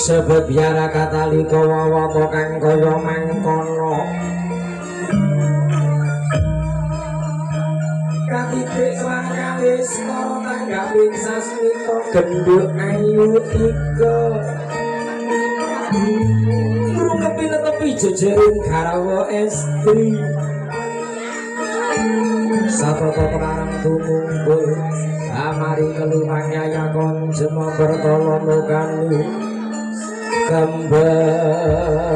sebab biara katalika wawa kang kaya mangkono katitik wis karo tanggaping sasmita genduk ayu ika ngrukepi netepi jejering garawa estri satata perang tumumbul amari kelumang nyaya konjema bertolo nukani kembang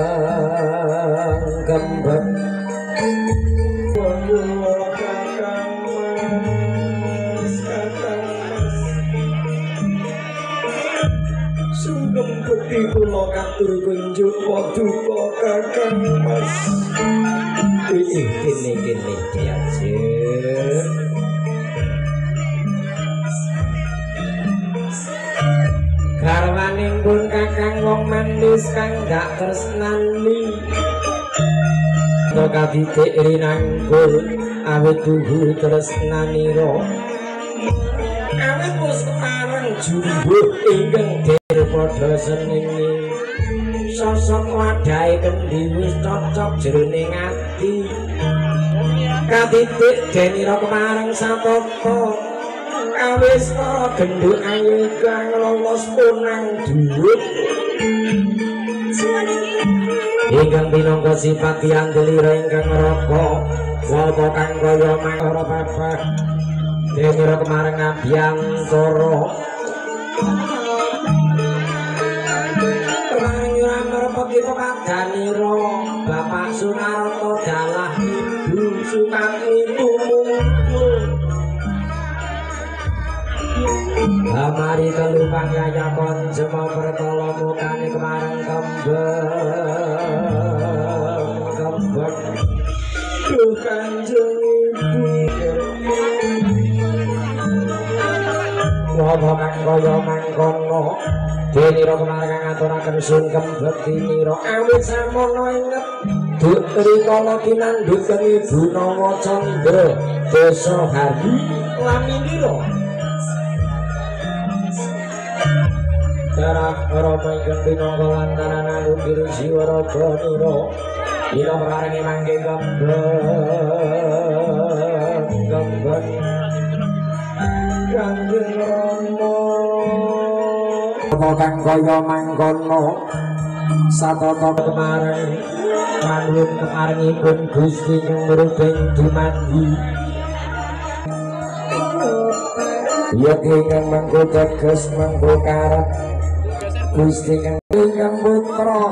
sugeng bukti kula katur kunjuk paduka kakang mas kene diaje garwaning pun kakang wong manis kang dak tresnani to katitik rinanggul awit tuhu tresnanira awit wis kepareng jumbuh ingkang padha senenge sosok wadahe kendi wis cocok jroning ati katitik denira kemareng satata awis karo genduk ayu kang lolos punang dhuwur ingkang minangka sifat tiyang delira ingkang raka wapa kang kaya mangkara babah denira kemareng abiyantara kita kadanira Bapak Sunarto dalah Ibu Sukati tumungkul amari telupang yaya konjema bertolo mukane kemareng kembang duh kanjeng Ibu wapa kang kaya mangkono denira kemareng ngaturaken sungkem bektinira awit samono inget duk rikala kinandhuken Ibu Nawa Candra desa Hari laminira darah rama ingkang pinangka lantaran alukir siwaraganira ila paring mangke kembang Kanjeng Rama kang kaya mangkono satata kemareng manut keparengipun Gusti Kang Rubeng dumadi ya ingkang mangko teges mangko karep Gusti Kang putra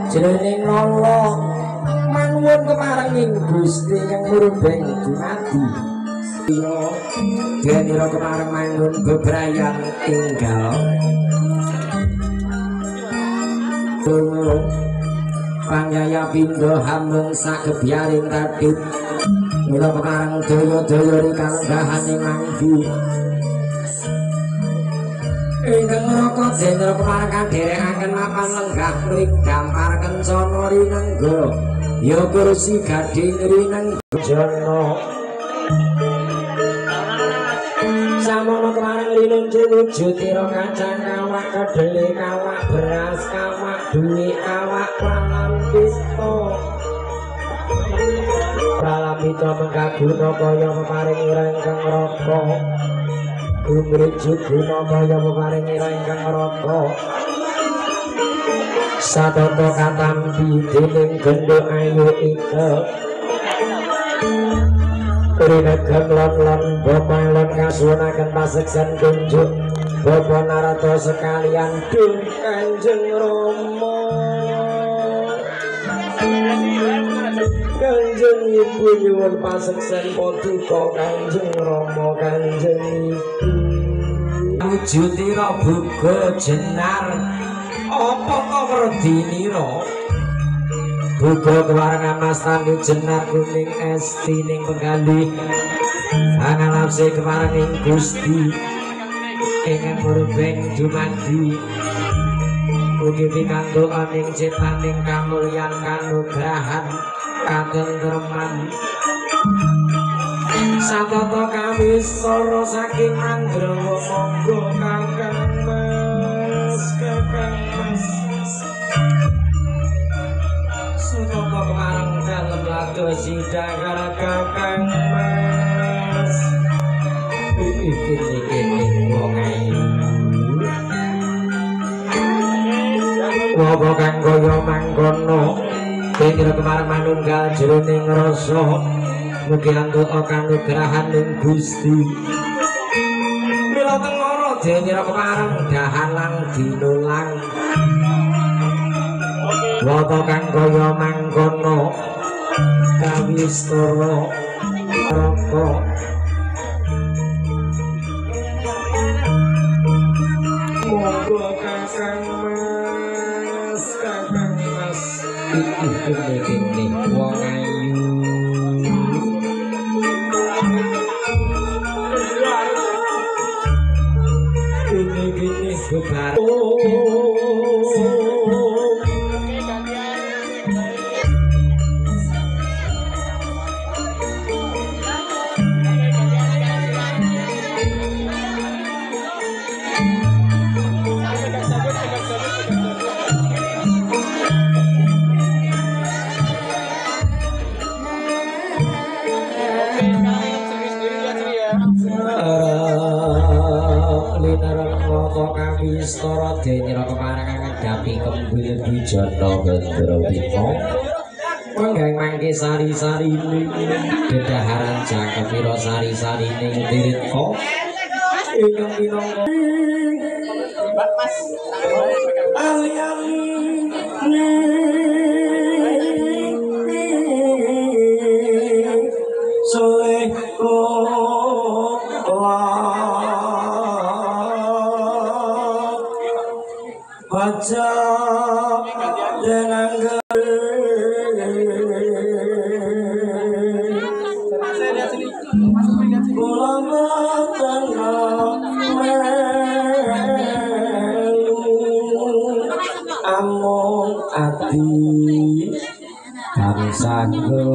jroning lala manwun keparenging Gusti Kang Rubeng dumadi denira kemareng mangun bebrayan tinggal pangyaya pindha hambung sagebyaring kadhip mila kemareng daya-daya rikanggahaning manggi ingkang raka jenderal kemareng kadherekaken mapan lenggah mrik dampar kencana rinengga ya kursi gading rinengga jana samono kemareng rineng wujudira kacang kawak kedele kawak beras kawak duwi awak pralampita pralampita mengkaguna kaya peparing ingkang raka umrit juguna kaya peparing ingkang raka satata katampi dening genduk ayu ika Rinegem lon-lon bomalon kasuwunaken paseksan kunjuk Bapak Narada sekalian duh Kanjeng Rama Kanjeng Ibu nyuwun paseksan paduka Kanjeng Rama Kanjeng Ibu wujudira buga jenar apa kok werdinira buga kewarengan mastani jenar kuning esti ning penggalih angalapse kemarenging Gusti ingkang Rubeng dumadi ugi pikantuk ing ciptaning kamulyan kanugrahan katentreman satata kami soro saking Mandrawa monggo kakang mas matur sidang kakang Mas iki wong ayu apa kang kaya mangkono pira kemar manunggal jroning rasa mugi antuk kanugrahan ing Gusti mila tengara dene kemareng dahalang dinulang apa kang kaya mangkono kawistara raka monggo kakang Mas iki wong ayu ini bebar Wistara dene kemarang ngedapi kembul bijana gendra wima manggang mangke sari-sarine dedaharan jangkepira sari-sarine dirita ingkang minangka Mas ali-ali solehku baca dengan ulama tanah melu among ati kang sanggo